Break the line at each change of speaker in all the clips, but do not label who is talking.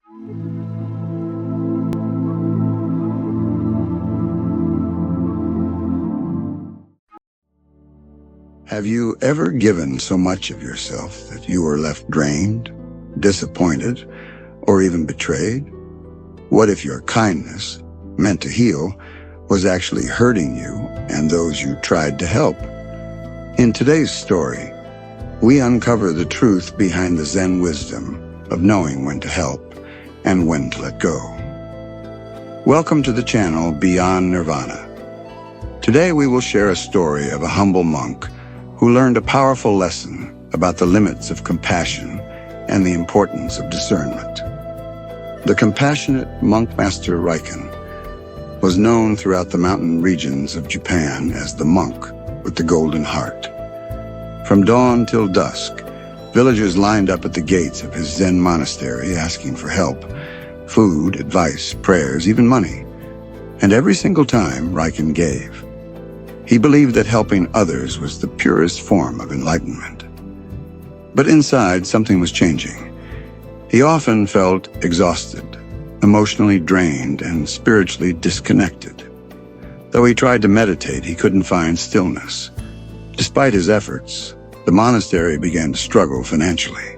Have you ever given so much of yourself that you were left drained, disappointed, or even betrayed? What if your kindness, meant to heal, was actually hurting you and those you tried to help? In today's story, we uncover the truth behind the Zen wisdom of knowing when to help and when to let go. Welcome to the channel Beyond Nirvana. Today we will share a story of a humble monk who learned a powerful lesson about the limits of compassion and the importance of discernment. The compassionate monk master Riken was known throughout the mountain regions of Japan as the monk with the golden heart. From dawn till dusk, villagers lined up at the gates of his Zen monastery asking for help, food, advice, prayers, even money. And every single time, Riken gave. He believed that helping others was the purest form of enlightenment. But inside, something was changing. He often felt exhausted, emotionally drained, and spiritually disconnected. Though he tried to meditate, he couldn't find stillness. Despite his efforts, the monastery began to struggle financially.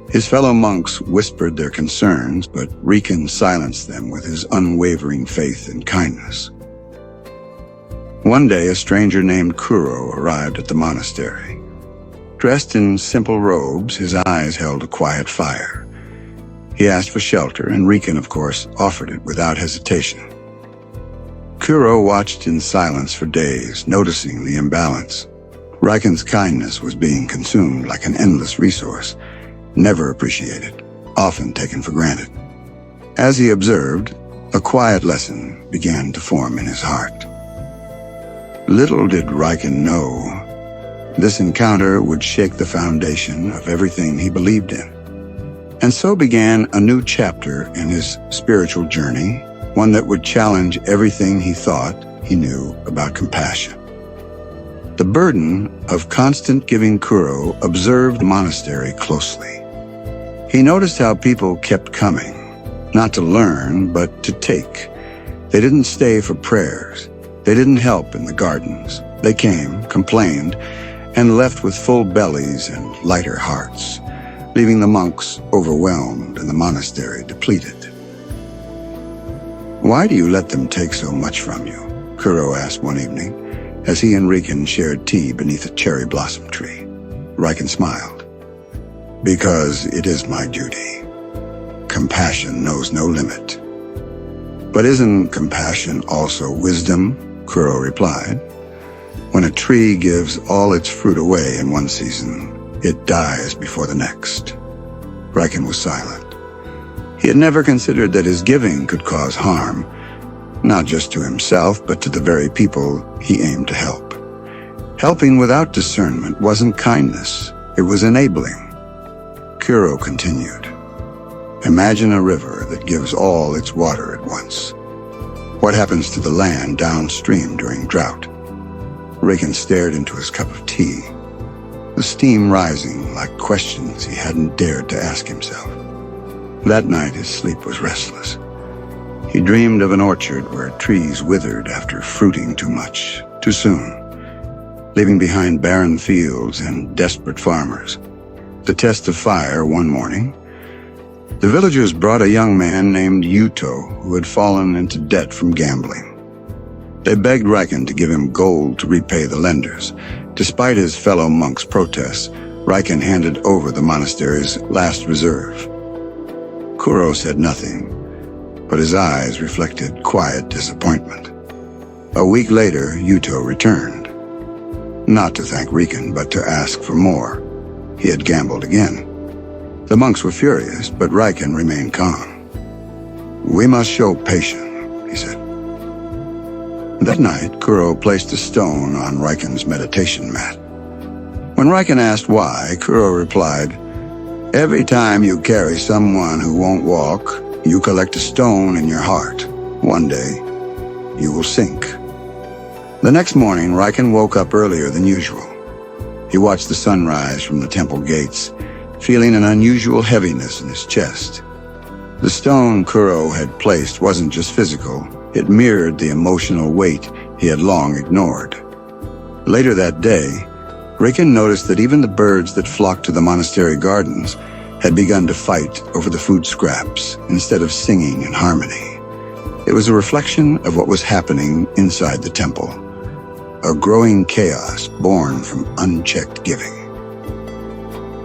His fellow monks whispered their concerns, but Riken silenced them with his unwavering faith and kindness. One day, a stranger named Kuro arrived at the monastery. Dressed in simple robes, his eyes held a quiet fire. He asked for shelter, and Riken, of course, offered it without hesitation. Kuro watched in silence for days, noticing the imbalance. Riken's kindness was being consumed like an endless resource, never appreciated, often taken for granted. As he observed, a quiet lesson began to form in his heart. Little did Riken know, this encounter would shake the foundation of everything he believed in. And so began a new chapter in his spiritual journey, one that would challenge everything he thought he knew about compassion. The burden of constant giving Kuro observed the monastery closely. He noticed how people kept coming, not to learn, but to take. They didn't stay for prayers. They didn't help in the gardens. They came, complained, and left with full bellies and lighter hearts, leaving the monks overwhelmed and the monastery depleted. "Why do you let them take so much from you?" Kuro asked one evening, as he and Riken shared tea beneath a cherry blossom tree. Riken smiled. "Because it is my duty. Compassion knows no limit." "But isn't compassion also wisdom?" Kuro replied. "When a tree gives all its fruit away in one season, it dies before the next." Riken was silent. He had never considered that his giving could cause harm, not just to himself, but to the very people he aimed to help. Helping without discernment wasn't kindness, it was enabling. Kuro continued. "Imagine a river that gives all its water at once. What happens to the land downstream during drought?" Riken stared into his cup of tea, the steam rising like questions he hadn't dared to ask himself. That night his sleep was restless. He dreamed of an orchard where trees withered after fruiting too much, too soon, leaving behind barren fields and desperate farmers. The test of fire one morning, the villagers brought a young man named Yuto who had fallen into debt from gambling. They begged Riken to give him gold to repay the lenders. Despite his fellow monks' protests, Riken handed over the monastery's last reserve. Kuro said nothing, but his eyes reflected quiet disappointment. A week later, Yuto returned. Not to thank Riken, but to ask for more. He had gambled again. The monks were furious, but Riken remained calm. "We must show patience," he said. That night, Kuro placed a stone on Riken's meditation mat. When Riken asked why, Kuro replied, "Every time you carry someone who won't walk, you collect a stone in your heart. One day, you will sink." The next morning, Riken woke up earlier than usual. He watched the sunrise from the temple gates, feeling an unusual heaviness in his chest. The stone Kuro had placed wasn't just physical, it mirrored the emotional weight he had long ignored. Later that day, Riken noticed that even the birds that flocked to the monastery gardens had begun to fight over the food scraps instead of singing in harmony. It was a reflection of what was happening inside the temple, a growing chaos born from unchecked giving.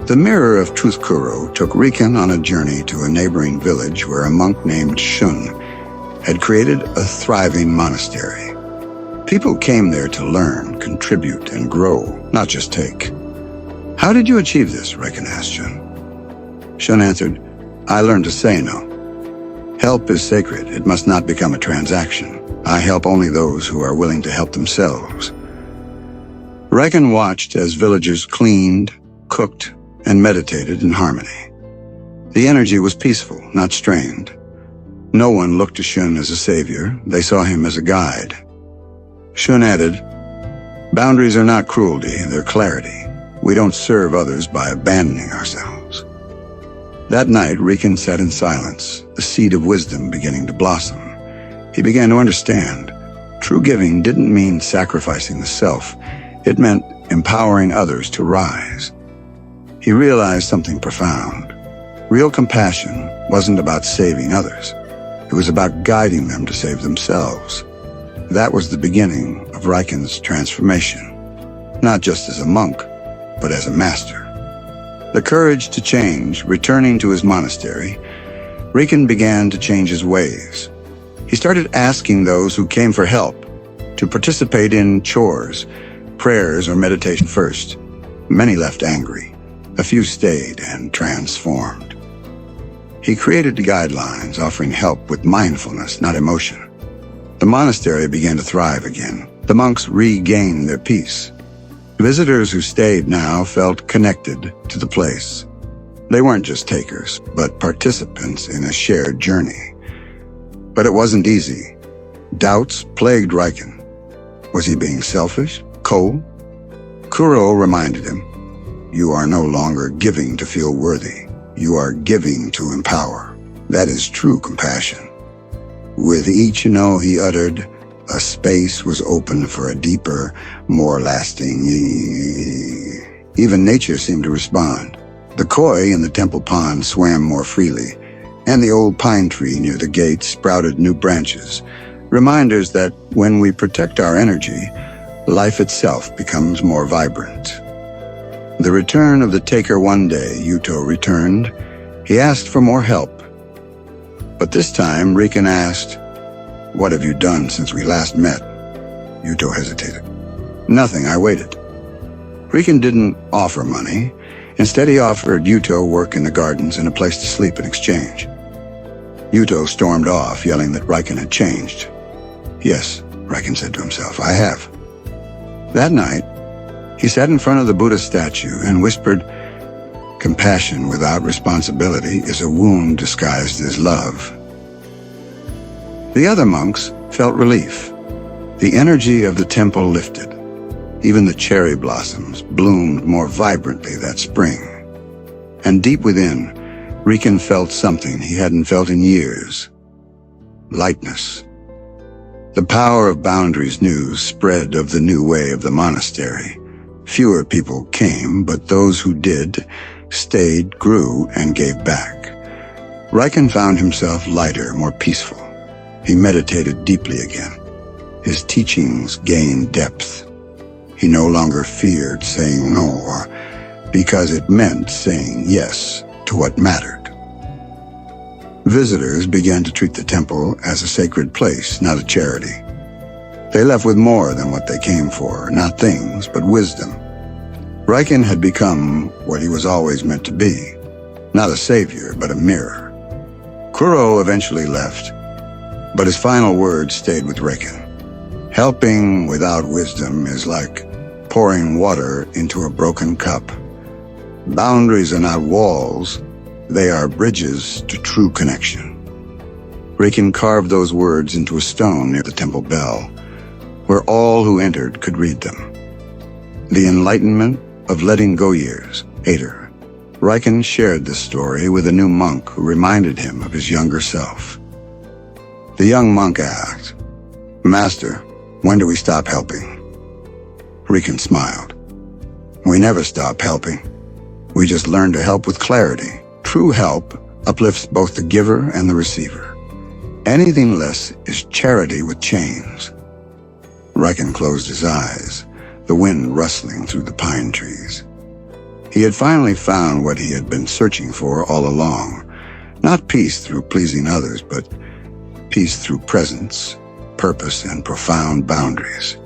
The Mirror of Truth Kuro took Riken on a journey to a neighboring village where a monk named Shun had created a thriving monastery. People came there to learn, contribute, and grow, not just take. "How did you achieve this?" Riken asked Shun. Shun answered, "I learned to say no. Help is sacred. It must not become a transaction. I help only those who are willing to help themselves." Riken watched as villagers cleaned, cooked, and meditated in harmony. The energy was peaceful, not strained. No one looked to Shun as a savior. They saw him as a guide. Shun added, "Boundaries are not cruelty, they're clarity. We don't serve others by abandoning ourselves." That night, Riken sat in silence, the seed of wisdom beginning to blossom. He began to understand. True giving didn't mean sacrificing the self. It meant empowering others to rise. He realized something profound. Real compassion wasn't about saving others. It was about guiding them to save themselves. That was the beginning of Riken's transformation, not just as a monk, but as a master. The courage to change, returning to his monastery, Riken began to change his ways. He started asking those who came for help to participate in chores, prayers, or meditation first. Many left angry. A few stayed and transformed. He created guidelines offering help with mindfulness, not emotion. The monastery began to thrive again. The monks regained their peace. Visitors who stayed now felt connected to the place. They weren't just takers, but participants in a shared journey. But it wasn't easy. Doubts plagued Riken. Was he being selfish? Cold? Kuro reminded him, "You are no longer giving to feel worthy. You are giving to empower. That is true compassion." With each no he uttered, a space was opened for a deeper, more lasting Even nature seemed to respond. The koi in the temple pond swam more freely, and the old pine tree near the gate sprouted new branches, reminders that when we protect our energy, life itself becomes more vibrant. The return of the taker one day, Yuto returned. He asked for more help. But this time, Riken asked, "What have you done since we last met?" Yuto hesitated. "Nothing, I waited." Riken didn't offer money. Instead, he offered Yuto work in the gardens and a place to sleep in exchange. Yuto stormed off, yelling that Riken had changed. "Yes," Riken said to himself, "I have." That night, he sat in front of the Buddha statue and whispered, "Compassion without responsibility is a wound disguised as love." The other monks felt relief. The energy of the temple lifted. Even the cherry blossoms bloomed more vibrantly that spring. And deep within, Riken felt something he hadn't felt in years. Lightness. The power of boundaries news spread of the new way of the monastery. Fewer people came, but those who did stayed, grew, and gave back. Riken found himself lighter, more peaceful. He meditated deeply again. His teachings gained depth. He no longer feared saying no, because it meant saying yes to what mattered. Visitors began to treat the temple as a sacred place, not a charity. They left with more than what they came for, not things, but wisdom. Riken had become what he was always meant to be, not a savior, but a mirror. Kuro eventually left, but his final words stayed with Riken. Helping without wisdom is like pouring water into a broken cup. Boundaries are not walls, they are bridges to true connection. Riken carved those words into a stone near the temple bell, where all who entered could read them. The enlightenment of letting go years, Ader. Riken shared this story with a new monk who reminded him of his younger self. The young monk asked, "Master, when do we stop helping?" Riken smiled. "We never stop helping. We just learn to help with clarity. True help uplifts both the giver and the receiver. Anything less is charity with chains." Riken closed his eyes, the wind rustling through the pine trees. He had finally found what he had been searching for all along. Not peace through pleasing others, but peace through presence, purpose, and profound boundaries.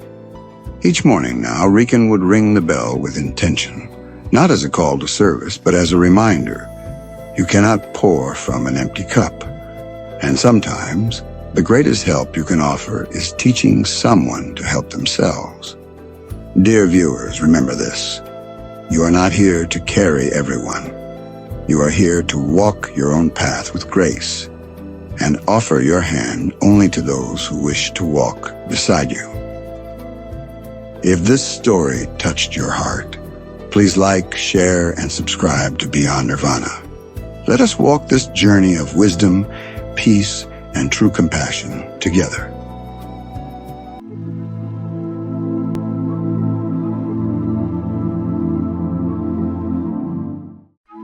Each morning now, Riken would ring the bell with intention, not as a call to service, but as a reminder. You cannot pour from an empty cup. And sometimes, the greatest help you can offer is teaching someone to help themselves. Dear viewers, remember this. You are not here to carry everyone. You are here to walk your own path with grace and offer your hand only to those who wish to walk beside you. If this story touched your heart, please like, share, and subscribe to Beyond Nirvana. Let us walk this journey of wisdom, peace, and true compassion together.